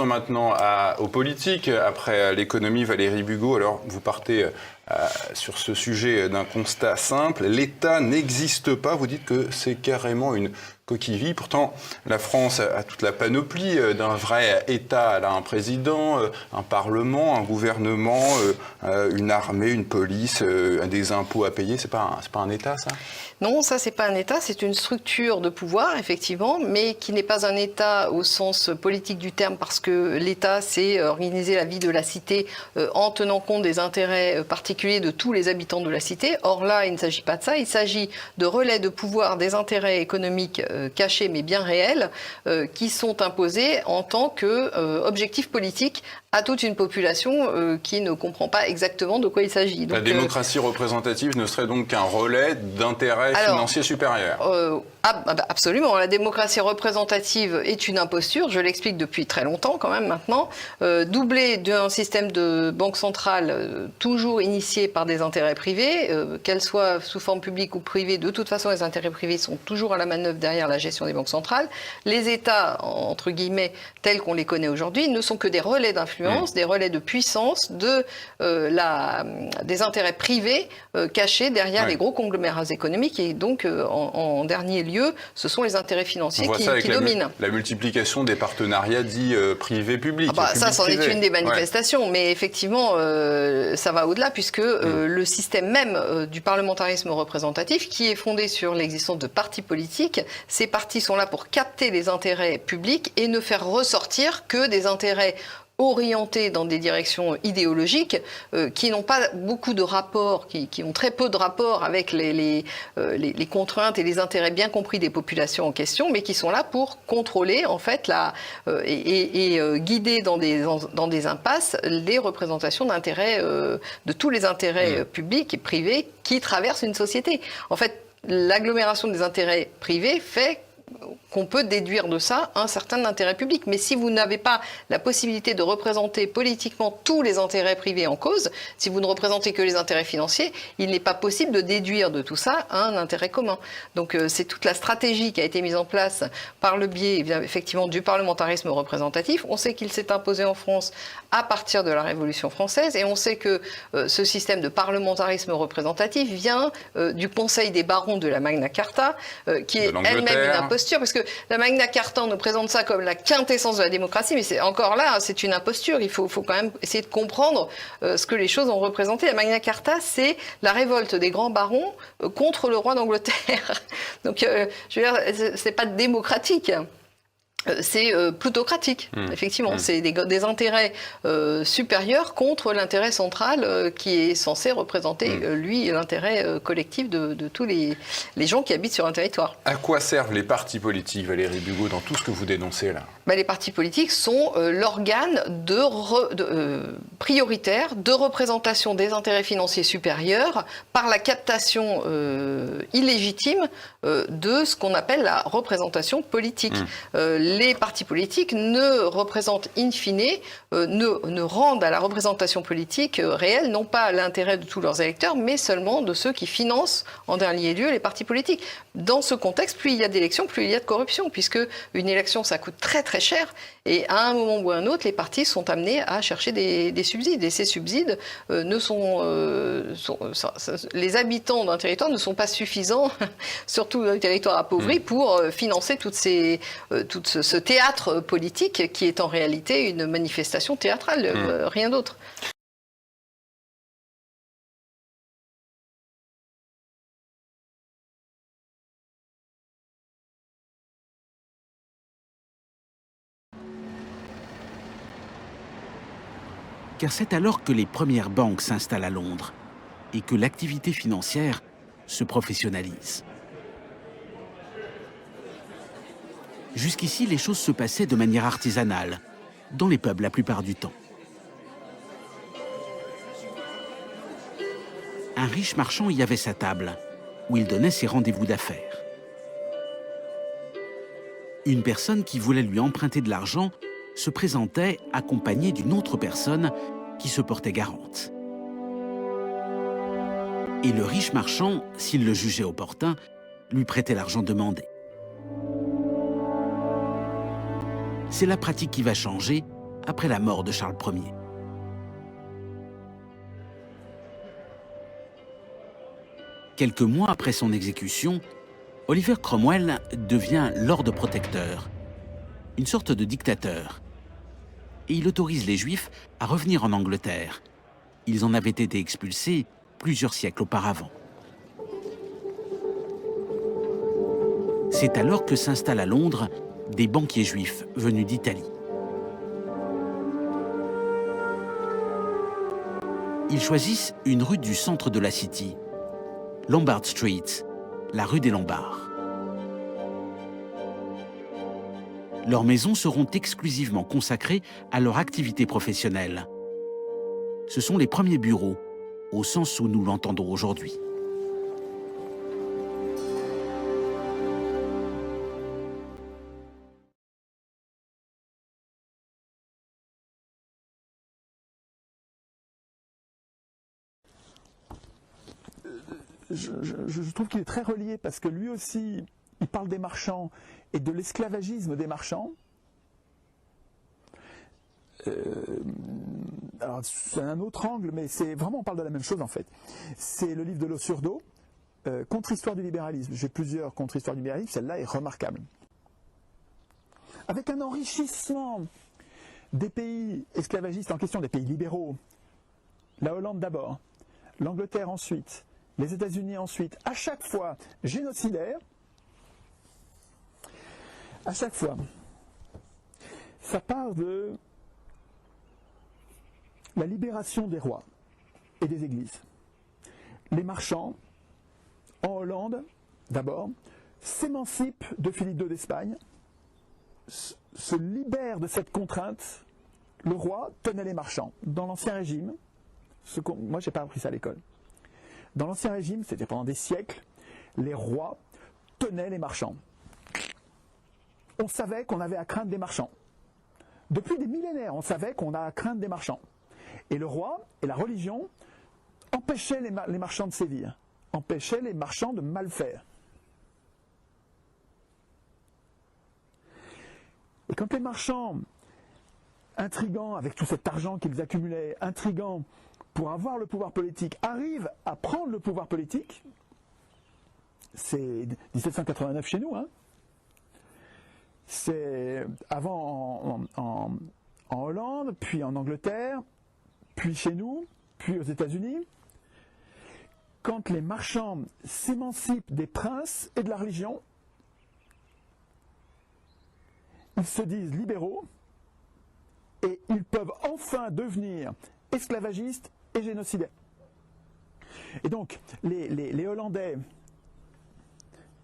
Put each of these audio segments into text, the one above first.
Venons-en maintenant aux politiques. Après l'économie, Valérie Bugeaud, alors vous partez sur ce sujet d'un constat simple. L'État n'existe pas. Vous dites que c'est carrément une coquille vide. Pourtant, la France a toute la panoplie d'un vrai État. Elle a un président, un parlement, un gouvernement, une armée, une police, des impôts à payer. C'est pas un État, ça ? Non, ça, c'est pas un État, c'est une structure de pouvoir, effectivement, mais qui n'est pas un État au sens politique du terme, parce que l'État, c'est organiser la vie de la cité en tenant compte des intérêts particuliers de tous les habitants de la cité. Or là, il ne s'agit pas de ça, il s'agit de relais de pouvoir des intérêts économiques cachés, mais bien réels, qui sont imposés en tant qu'objectif politique à toute une population qui ne comprend pas exactement de quoi il s'agit. La démocratie représentative ne serait donc qu'un relais d'intérêts financiers supérieurs. Absolument. La démocratie représentative est une imposture, je l'explique depuis très longtemps quand même maintenant, doublée d'un système de banque centrale toujours initié par des intérêts privés, qu'elles soient sous forme publique ou privée, de toute façon les intérêts privés sont toujours à la manœuvre derrière la gestion des banques centrales. Les États, entre guillemets, tels qu'on les connaît aujourd'hui, ne sont que des relais d'influence, des relais de puissance des intérêts privés cachés derrière les gros conglomérats économiques, et donc en dernier lieu, ce sont les intérêts financiers qui dominent. La multiplication des partenariats dits privés-publics. Ça, c'en est une des manifestations, mais effectivement, ça va au-delà, puisque le système même du parlementarisme représentatif, qui est fondé sur l'existence de partis politiques, ces partis sont là pour capter les intérêts publics et ne faire ressortir que des intérêts orientés dans des directions idéologiques qui n'ont pas beaucoup de rapports, qui ont très peu de rapports avec les contraintes et les intérêts bien compris des populations en question, mais qui sont là pour contrôler en fait et guider dans des impasses les représentations d'intérêts, de tous les intérêts publics et privés qui traversent une société. En fait, l'agglomération des intérêts privés fait qu'on peut déduire de ça un certain intérêt public. Mais si vous n'avez pas la possibilité de représenter politiquement tous les intérêts privés en cause, si vous ne représentez que les intérêts financiers, il n'est pas possible de déduire de tout ça un intérêt commun. Donc c'est toute la stratégie qui a été mise en place par le biais effectivement du parlementarisme représentatif. On sait qu'il s'est imposé en France à partir de la Révolution française, et on sait que ce système de parlementarisme représentatif vient du Conseil des barons de la Magna Carta, qui est elle-même une imposture, parce que la Magna Carta, on nous présente ça comme la quintessence de la démocratie, mais c'est encore là, c'est une imposture. Il faut quand même essayer de comprendre ce que les choses ont représenté. La Magna Carta, c'est la révolte des grands barons contre le roi d'Angleterre. Donc, je veux dire, c'est pas démocratique. C'est plutocratique, effectivement. C'est des intérêts supérieurs contre l'intérêt central qui est censé représenter, lui, l'intérêt collectif de tous les gens qui habitent sur un territoire. À quoi servent les partis politiques, Valérie Bugeaud, dans tout ce que vous dénoncez là ? Les partis politiques sont l'organe prioritaire de représentation des intérêts financiers supérieurs par la captation illégitime de ce qu'on appelle la représentation politique. Les partis politiques ne représentent in fine, ne rendent à la représentation politique réelle, non pas l'intérêt de tous leurs électeurs, mais seulement de ceux qui financent en dernier lieu les partis politiques. Dans ce contexte, plus il y a d'élections, plus il y a de corruption, puisque une élection, ça coûte très très cher, et à un moment ou à un autre, les partis sont amenés à chercher des subsides, et ces subsides les habitants d'un territoire ne sont pas suffisants, surtout dans les territoires appauvris, pour financer tout ce théâtre politique qui est en réalité une manifestation théâtrale, rien d'autre. Car c'est alors que les premières banques s'installent à Londres et que l'activité financière se professionnalise. Jusqu'ici, les choses se passaient de manière artisanale, dans les pubs la plupart du temps. Un riche marchand y avait sa table, où il donnait ses rendez-vous d'affaires. Une personne qui voulait lui emprunter de l'argent se présentait accompagnée d'une autre personne qui se portait garante. Et le riche marchand, s'il le jugeait opportun, lui prêtait l'argent demandé. C'est la pratique qui va changer après la mort de Charles Ier. Quelques mois après son exécution, Oliver Cromwell devient Lord Protecteur, une sorte de dictateur. Et il autorise les Juifs à revenir en Angleterre. Ils en avaient été expulsés plusieurs siècles auparavant. C'est alors que s'installent à Londres des banquiers juifs venus d'Italie. Ils choisissent une rue du centre de la City, Lombard Street, la rue des Lombards. Leurs maisons seront exclusivement consacrées à leur activité professionnelle. Ce sont les premiers bureaux, au sens où nous l'entendons aujourd'hui. Je trouve qu'il est très relié parce que lui aussi, il parle des marchands et de l'esclavagisme des marchands. Alors c'est un autre angle, mais c'est vraiment, on parle de la même chose en fait. C'est le livre de Losurdo, Contre-histoire du libéralisme. J'ai plusieurs contre-histoires du libéralisme, celle-là est remarquable. Avec un enrichissement des pays esclavagistes en question, des pays libéraux, la Hollande d'abord, l'Angleterre ensuite, les États-Unis ensuite, à chaque fois génocidaire, à chaque fois, ça part de la libération des rois et des églises. Les marchands, en Hollande, d'abord, s'émancipent de Philippe II d'Espagne, se libèrent de cette contrainte. Le roi tenait les marchands. Dans l'Ancien Régime, moi je n'ai pas appris ça à l'école, dans l'Ancien Régime, c'était pendant des siècles, les rois tenaient les marchands. On savait qu'on avait à craindre des marchands. Depuis des millénaires, on savait qu'on a à craindre des marchands. Et le roi et la religion empêchaient les marchands de sévir, empêchaient les marchands de mal faire. Et quand les marchands, intrigants avec tout cet argent qu'ils accumulaient, intrigants pour avoir le pouvoir politique, arrivent à prendre le pouvoir politique, c'est 1789 chez nous, hein. C'est avant en Hollande, puis en Angleterre, puis chez nous, puis aux États-Unis. Quand les marchands s'émancipent des princes et de la religion, ils se disent libéraux et ils peuvent enfin devenir esclavagistes et génocidaires. Et donc, les Hollandais,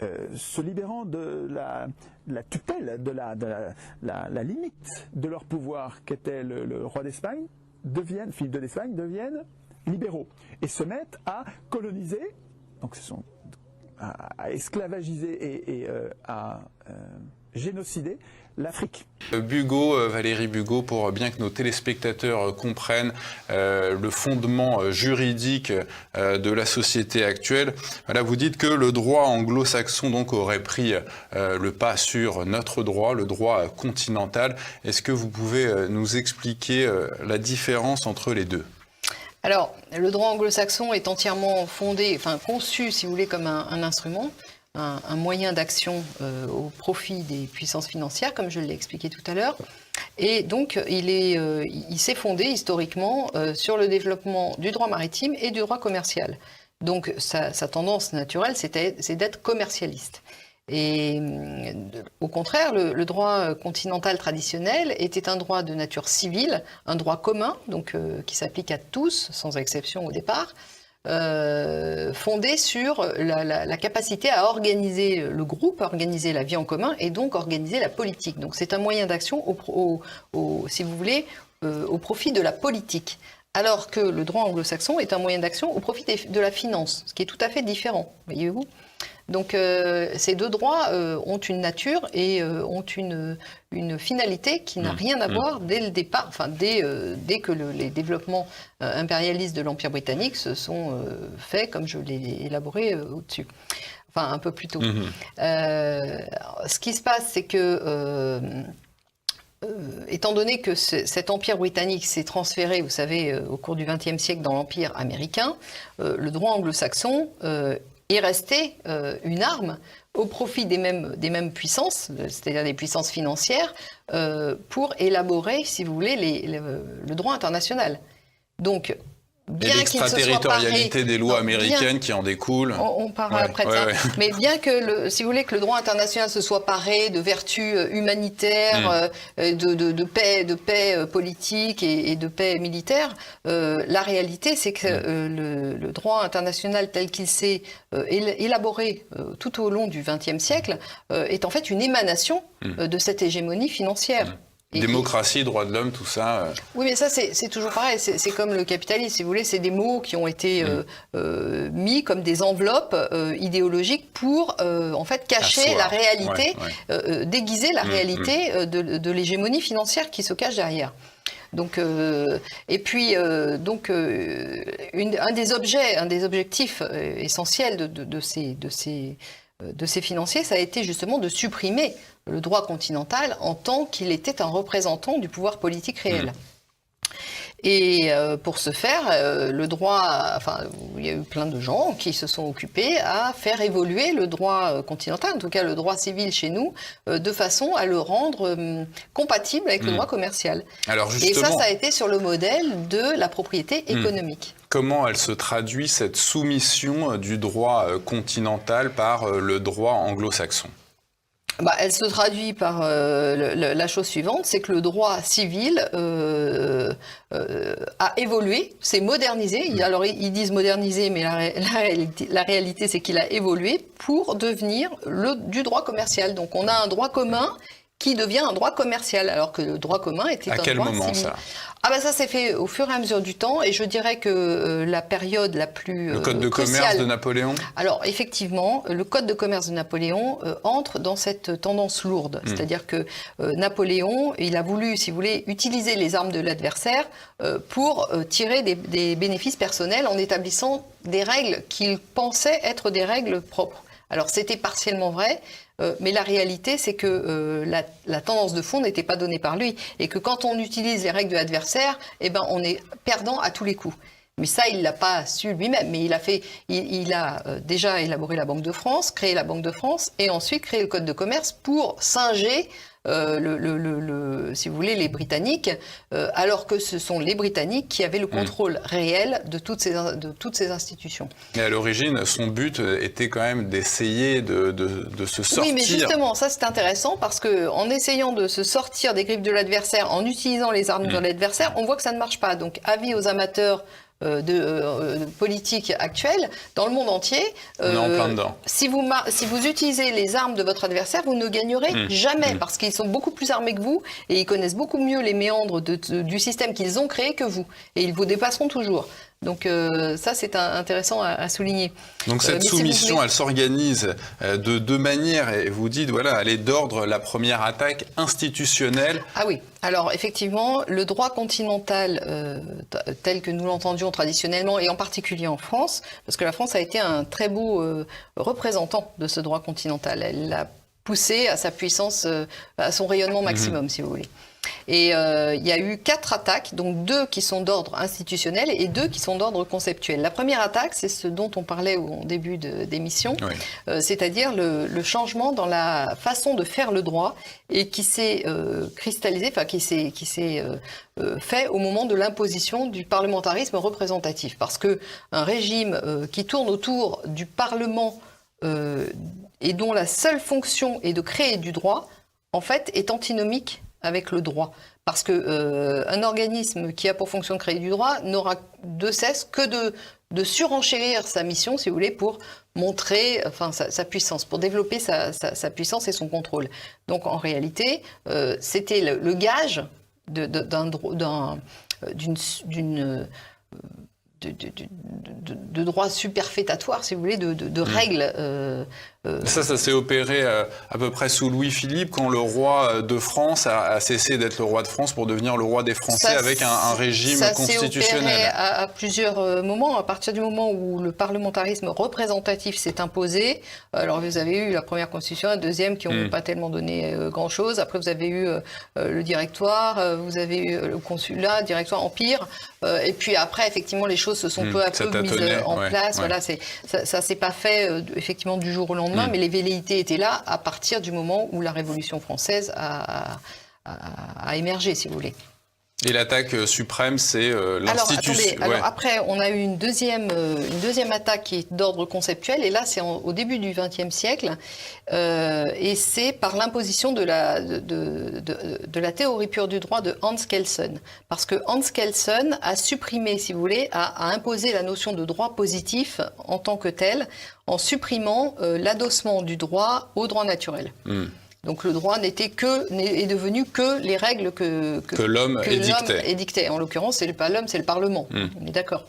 se libérant de la tutelle, de la limite de leur pouvoir qu'était le roi d'Espagne, Philippe II d'Espagne, deviennent libéraux et se mettent à coloniser, donc à esclavagiser et à génocider l'Afrique. Valérie Bugeaud, pour bien que nos téléspectateurs comprennent le fondement juridique de la société actuelle, voilà, vous dites que le droit anglo-saxon donc aurait pris le pas sur notre droit, le droit continental. Est-ce que vous pouvez nous expliquer la différence entre les deux ? Alors, le droit anglo-saxon est entièrement conçu, si vous voulez, comme un instrument, un moyen d'action au profit des puissances financières, comme je l'ai expliqué tout à l'heure. Et donc, il s'est fondé historiquement sur le développement du droit maritime et du droit commercial. Donc, sa tendance naturelle, c'est d'être commercialiste. Et au contraire, le droit continental traditionnel était un droit de nature civile, un droit commun, donc qui s'applique à tous, sans exception au départ, fondé sur la capacité à organiser le groupe, à organiser la vie en commun et donc organiser la politique. Donc c'est un moyen d'action, si vous voulez, au profit de la politique. Alors que le droit anglo-saxon est un moyen d'action au profit de la finance, ce qui est tout à fait différent, voyez-vous. Donc ces deux droits ont une nature et ont une finalité qui n'a rien à voir dès le départ, dès que les développements impérialistes de l'Empire britannique se sont faits, comme je l'ai élaboré au-dessus, un peu plus tôt. Ce qui se passe, c'est que étant donné que cet empire britannique s'est transféré, vous savez, au cours du XXe siècle dans l'empire américain, le droit anglo-saxon est resté une arme au profit des mêmes puissances, c'est-à-dire des puissances financières, pour élaborer, si vous voulez, le droit international. Donc, et l'extraterritorialité des lois américaines qui en découlent. On parlera après de ça. Mais bien que, si vous voulez, que le droit international se soit paré de vertus humanitaires, de paix politique et de paix militaire, la réalité, c'est que le droit international tel qu'il s'est élaboré tout au long du XXe siècle est en fait une émanation de cette hégémonie financière. Démocratie, droits de l'homme, tout ça. Oui, mais ça, c'est toujours pareil. C'est comme le capitalisme, si vous voulez. C'est des mots qui ont été mis comme des enveloppes idéologiques pour, en fait, cacher la réalité, déguiser la réalité de l'hégémonie financière qui se cache derrière. Donc, et puis, un des objectifs essentiels de ces financiers, ça a été justement de supprimer le droit continental en tant qu'il était un représentant du pouvoir politique réel. Et pour ce faire, le droit, il y a eu plein de gens qui se sont occupés à faire évoluer le droit continental, en tout cas le droit civil chez nous, de façon à le rendre compatible avec le droit commercial. Alors justement, et ça a été sur le modèle de la propriété économique. Comment elle se traduit, cette soumission du droit continental par le droit anglo-saxon ? Elle se traduit par la chose suivante, c'est que le droit civil a évolué, s'est modernisé. Alors ils disent modernisé, mais la réalité c'est qu'il a évolué pour devenir du droit commercial. Donc on a un droit commun qui devient un droit commercial, alors que le droit commun était un droit civil. À quel moment ça ? Ça s'est fait au fur et à mesure du temps, et je dirais que la période la plus Le Code de commerce de Napoléon ? Alors, effectivement, le Code de commerce de Napoléon entre dans cette tendance lourde. C'est-à-dire que Napoléon, il a voulu, si vous voulez, utiliser les armes de l'adversaire pour tirer des bénéfices personnels en établissant des règles qu'il pensait être des règles propres. Alors, c'était partiellement vrai, mais la réalité, c'est que la tendance de fond n'était pas donnée par lui. Et que quand on utilise les règles de l'adversaire, on est perdant à tous les coups. Mais ça, il ne l'a pas su lui-même. Mais il a déjà élaboré la Banque de France, créé la Banque de France, et ensuite créé le Code de commerce pour singer si vous voulez, les Britanniques, alors que ce sont les Britanniques qui avaient le contrôle réel de toutes ces institutions. Mais à l'origine, son but était quand même d'essayer de se sortir. Oui, mais justement, ça c'est intéressant parce qu'en essayant de se sortir des griffes de l'adversaire, en utilisant les armes de l'adversaire, on voit que ça ne marche pas. Donc, avis aux amateurs de politique actuelle dans le monde entier. On est en plein dedans. Si vous utilisez les armes de votre adversaire, vous ne gagnerez jamais parce qu'ils sont beaucoup plus armés que vous et ils connaissent beaucoup mieux les méandres du système qu'ils ont créé que vous. Et ils vous dépasseront toujours. Donc ça, c'est intéressant à souligner. Donc cette soumission, elle s'organise de deux manières. Et vous dites, voilà, elle est d'ordre la première attaque institutionnelle. Ah oui. Alors effectivement, le droit continental tel que nous l'entendions traditionnellement, et en particulier en France, parce que la France a été un très beau représentant de ce droit continental. Elle l'a poussé à sa puissance, à son rayonnement maximum, si vous voulez. Et il y a eu 4 attaques, donc 2 qui sont d'ordre institutionnel et 2 qui sont d'ordre conceptuel. La première attaque, c'est ce dont on parlait au début d'émission, c'est-à-dire le changement dans la façon de faire le droit et qui s'est cristallisé, enfin qui s'est fait au moment de l'imposition du parlementarisme représentatif. Parce que un régime qui tourne autour du Parlement et dont la seule fonction est de créer du droit, en fait, est antinomique avec le droit. Parce qu'un organisme qui a pour fonction de créer du droit n'aura de cesse que de surenchérir sa mission, si vous voulez, pour montrer sa puissance, pour développer sa puissance et son contrôle. Donc en réalité, c'était le de droit superfétatoire, si vous voulez, de règles. Ça s'est opéré à peu près sous Louis-Philippe, quand le roi de France a cessé d'être le roi de France pour devenir le roi des Français avec un régime constitutionnel. Ça s'est opéré à plusieurs moments. À partir du moment où le parlementarisme représentatif s'est imposé, alors vous avez eu la première constitution, la deuxième qui n'ont pas tellement donné grand-chose. Après, vous avez eu le directoire, vous avez eu le consulat, le directoire empire. Et puis après, effectivement, les choses se sont peu à peu mises en place. Voilà, ça s'est pas fait effectivement du jour au lendemain. Mais les velléités étaient là à partir du moment où la Révolution française a émergé, si vous voulez. Et l'attaque suprême, c'est l'institution. Alors après, on a eu une deuxième attaque qui est d'ordre conceptuel, et là c'est au début du XXe siècle, et c'est par l'imposition de la théorie pure du droit de Hans Kelsen. Parce que Hans Kelsen a supprimé, si vous voulez, a imposé la notion de droit positif en tant que tel, en supprimant l'adossement du droit au droit naturel. Donc le droit est devenu que les règles que l'homme édictait. En l'occurrence, c'est pas l'homme, c'est le Parlement. On est d'accord.